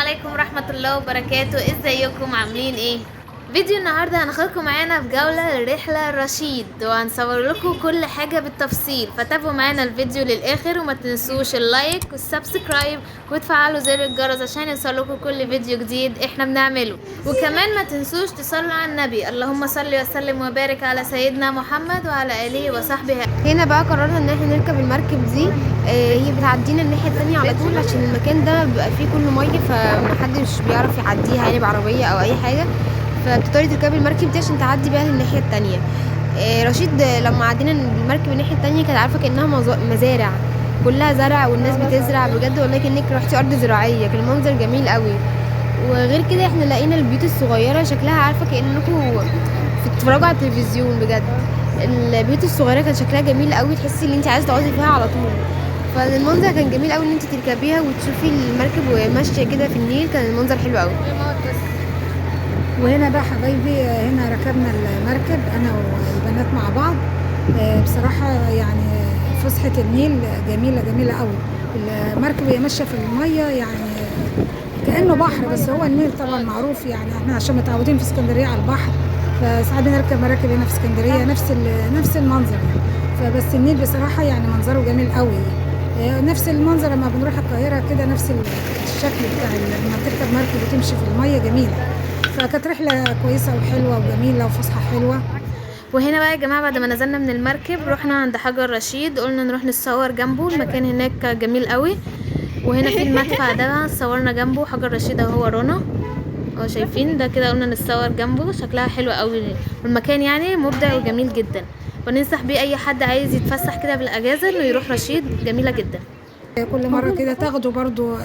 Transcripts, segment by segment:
عليكم ورحمة الله وبركاته. ازيكم عاملين ايه؟ فيديو النهاردة هناخدكم معانا في جولة لرحلة رشيد، وهنصور لكم كل حاجة بالتفصيل، فتابعوا معانا الفيديو للآخر وما تنسوش اللايك والسبسكرايب وتفعلوا زر الجرس عشان يوصلكم كل فيديو جديد احنا بنعمله. وكمان ما تنسوش تصلوا على النبي، اللهم صل وسلم وبارك على سيدنا محمد وعلى آله وصحبه. هنا بقى قررنا ان احنا نركب المركب دي، هي بتعدينا الناحية التانية على طول عشان المكان ده بيبقى فيه كله مية، فمحدش بيعرف يعديها يعني بعربية او اي حاجة، فبتضطري تركبي المركب دي عشان تعدي بيها للناحية التانية. رشيد لما عدينا بالمركب الناحية التانية كانت عارفة كأنها مزارع، كلها زرع والناس بتزرع بجد، والله كأنك رحتي أرض زراعية، كان المنظر جميل قوي. وغير كده احنا لقينا البيوت الصغيرة شكلها عارفة كأنكم بتتفرجوا على التلفزيون بجد. البيوت الصغيرة كان شكلها جميل قوي، تحسي ان انت عايزة تقعدي فيها على طول. فالمنظر كان جميل قوي ان انت تركبيها وتشوفي المركب وهي ماشية كده في النيل، كان المنظر حلو قوي. وهنا بقى حبايبي، هنا ركبنا المركب انا والبنات مع بعض. بصراحة يعني فسحة النيل جميلة جميلة قوي. المركب هي ماشية في المية، يعني كأنه بحر، بس هو النيل طبعا معروف، يعني احنا عشان متعودين في اسكندرية على البحر، فساعات بنركب مراكب هنا في اسكندرية نفس المنظر يعني. فبس النيل بصراحة يعني منظره جميل قوي. نفس المنظر لما بنروح القاهرة كده، نفس الشكل بتاع لما تركب مركب وتمشي في المية جميلة. فكانت رحلة كويسة وحلوة وجميلة وفسحة حلوة. وهنا بقى يا جماعة بعد ما نزلنا من المركب رحنا عند حجر رشيد، قلنا نروح نتصور جنبه، المكان هناك جميل قوي. وهنا في المدفع ده صورنا جنبه حجر رشيد اهو ورانا، اهو شايفين ده كده، قلنا نتصور جنبه، شكلها حلو قوي والمكان يعني مبدع وجميل جدا، وننصح بيه اي حد عايز يتفسح كده بالاجازة انه يروح رشيد، جميلة جدا. كل مرة كده تاخدوا برضو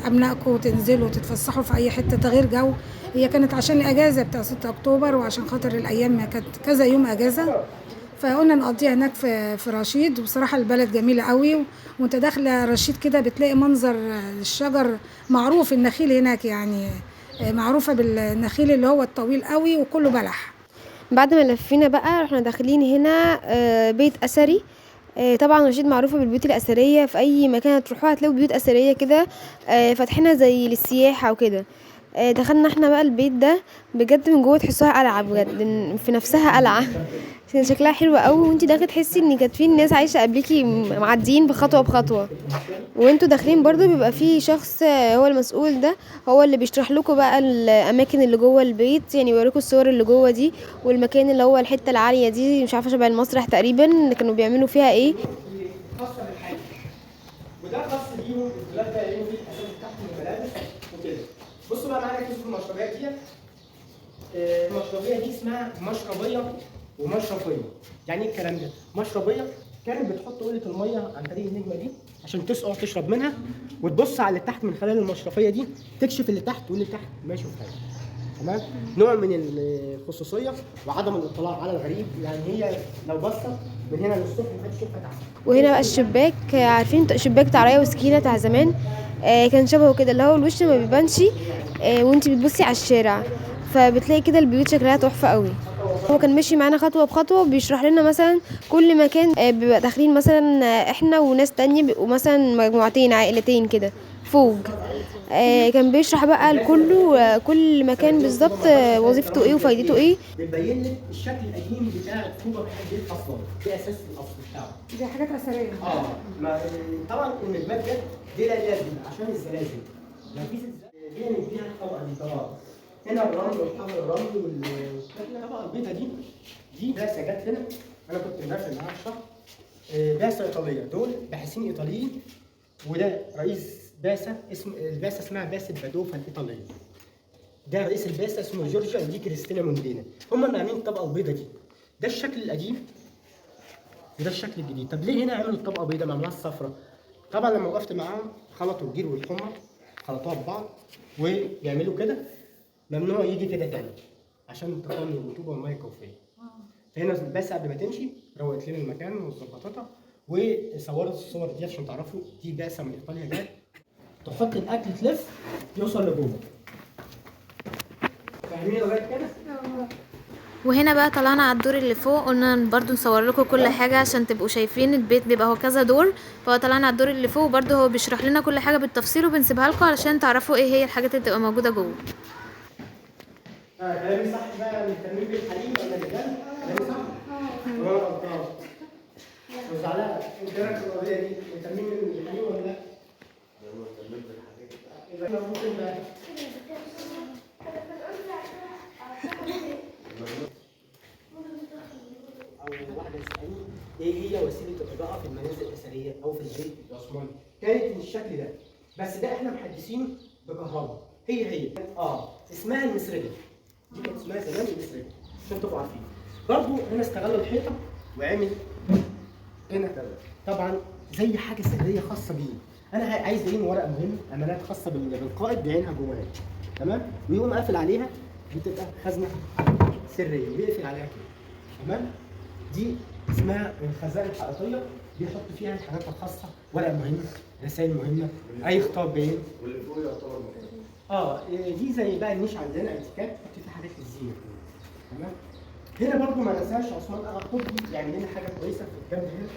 أبنائكم وتنزلوا تتفسحوا في أي حتة تغيير جو. هي كانت عشان الأجازة بتاع 6 أكتوبر، وعشان خاطر الأيام كانت كذا يوم أجازة، فقلنا نقضيها هناك في رشيد. وبصراحة البلد جميلة قوي، وانت داخلة رشيد كده بتلاقي منظر الشجر، معروف النخيل هناك يعني، معروفة بالنخيل اللي هو الطويل قوي وكله بلح. بعد ما لفينا بقى رحنا داخلين هنا بيت اثري. طبعا رشيد معروفة بالبيوت الأثرية، في أي مكان هتروحوها هتلاقوا بيوت أثرية كده، فاتحينها زي للسياحة وكده. دخلنا احنا بقى البيت ده، بجد من جوه تحسوها قلعة، بجد في نفسها قلعة. كان شكلها حلو قوي، وانتي داخل تحسي ان كانت في ناس عايشة قبليكي معديين بخطوة بخطوة. وانتوا داخلين برضو بيبقى في شخص هو المسؤول ده، هو اللي بيشرح لكم بقى الاماكن اللي جوه البيت، يعني يوريكم الصور اللي جوه دي، والمكان اللي هو الحته العاليه دي مش عارفه شبه المسرح تقريبا اللي كانوا بيعملوا فيها ايه. خاصه بالحاجه، وده خاص بيهم الدولاب ده لانه فيه الاساس تحت الملابس وكده. بصوا بقى معانا كيس المشربيات ديت. المشربيه دي اسمها مشربيه ومشرفيه. يعني ايه الكلام ده؟ مشربيه كانت بتحط قله الميه عن طريق النجمه دي عشان تسقع تشرب منها، وتبص على اللي تحت من خلال المشرفيه دي، تكشف اللي تحت واللي تحت ما يشوفهاش. تمام؟ نوع من الخصوصيه وعدم الاطلاع على الغريب، يعني هي لو بصت من هنا للصبح محدش يشوفها تحت. وهنا بقى الشباك، عارفين شباك بتاع رايه وسكينه بتاع زمان، كان شبهه كده، اللي هو الوش ما بيبانش وانتي بتبصي على الشارع، فبتلاقي كده البيوت شكلها تحفه قوي. هو كان ماشي معانا خطوه بخطوه، بيشرح لنا مثلا كل مكان، بيبقى داخلين مثلا احنا وناس تانية، بيبقوا مثلا مجموعتين عائلتين كده فوق. كان بيشرح بقى لكله كل مكان بالظبط وظيفته ايه وفايدته ايه. بتبين لك الشكل القديم بتاع الطوبه بتاعت البيت اصلا، دي اساس الاصل بتاعه. دي حاجات أثرية. طبعا النجمات جت دي لازم عشان الزلازل. لو في زلزال دي نديها الطبقه دي طبعا. هنا الرمل والحجر الرملي والطبقه البيضاء دي بعثه جت هنا، انا كنت داخل معاها الشهر. بعثه ايطاليه، دول باحثين ايطاليين، وده رئيس بعثه، البعثه اسمها بعثه بادوفا الايطاليه. ده رئيس البعثه اسمه جورجيا، ودي كريستينا موندينا. هم اللي عاملين الطبقه البيضاء دي. ده الشكل القديم وده الشكل الجديد. طب ليه هنا عملوا الطبقه بيضاء ما عملوهاش صفراء؟ طبعا لما وقفت معاهم خلطوا الجير والحمى، خلطوها ببعض ويعملوا كده. ممنوع يجي كده تاني عشان تقنن الرطوبه والميه الجوفيه. فهنا البعثه قبل ما تمشي روقت لنا المكان وظبطتها وصورت الصور دي عشان تعرفوا دي بعثه من ايطاليا جت تحط الاكل تلف يوصل لجوه. فاهمين لغايه كده؟ وهنا بقى طلعنا على الدور اللي فوق، قلنا برضو نصور لكم كل حاجه عشان تبقوا شايفين البيت بيبقى هو كذا دور. فطلعنا على الدور اللي فوق برضو هو بيشرح لنا كل حاجه بالتفصيل، وبنسيبها لكم علشان تعرفوا ايه هي الحاجات اللي بتبقى موجوده جوه. كلامي صح بقى الترميم بالحليب ولا بالجلد؟ كلامي صح؟ ولا غلطان؟ مش علاء انت رايك في القضيه دي؟ الترميم بالحليب ولا لا؟ يبقى احنا ممكن بقى او واحده تسالني ايه هي وسيله الاضاءه في المنازل الاثريه او في البيت العثماني؟ كانت بالشكل ده، بس ده احنا محدثينه بكهرباء. هي اسمها المسرجه. دي كانت اسمها زمان المسرجه عشان تبقوا عارفين. برضه هنا استغلوا الحيطه وعمل هنا طبعا زي حاجه سريه خاصه بيه. انا عايز ايه؟ ورقه مهمه، امانات خاصه بالقائد بعينها جواها، تمام؟ ويقوم قافل عليها، بتبقى خزنه سريه ويقفل عليها كده، تمام؟ دي اسمها الخزائن الحائطيه، بيحط فيها الحاجات الخاصه، ورق مهم، رسائل مهمه، اي خطاب باين. واللي فوق يعتبر دي زي بقى النيش عندنا اعتكاف، تحط فيها حاجات الزينه، تمام؟ هنا برضو ما ننساش عثمان اغا قطبي يعمل لنا حاجه كويسه في الجنب هنا،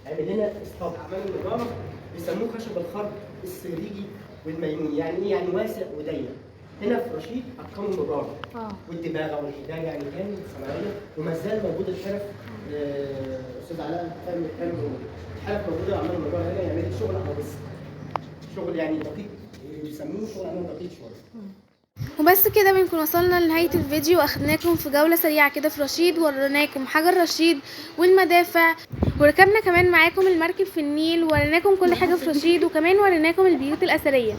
عمل لنا اسطبل، عمل النظام بيسموه خشب الخرب السريجي والميمون. يعني ايه؟ يعني واسع وضيق. هنا في رشيد اتقنوا النظام والدباغه والحداده، يعني كان صناعيه وما زال موجود الحرف. استاذ علاء فاهم الكلام ده، الحرف موجوده وعملوا الموضوع هنا، يعمل لك شغل او بس شغل يعني دقيق، بيسموه شغل عمل دقيق شويه. وبس كده بنكون وصلنا لنهاية الفيديو، واخدناكم في جولة سريعة كده في رشيد، وريناكم حجر رشيد والمدافع، وركبنا كمان معاكم المركب في النيل، وريناكم كل حاجة في رشيد، وكمان وريناكم البيوت الأثرية.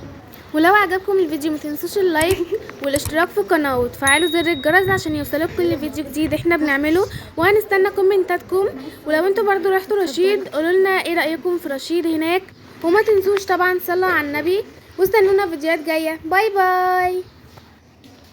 ولو عجبكم الفيديو متنسوش اللايك والاشتراك في القناة وتفعلوا زر الجرس عشان يوصلك كل فيديو جديد احنا بنعمله، وهنستنى كومنتاتكم. ولو انتوا برضو رحتوا رشيد قولولنا ايه رأيكم في رشيد هناك، وما تنسوش طبعا تصلوا على النبي، واستنونا فيديوهات جاية. باي باي.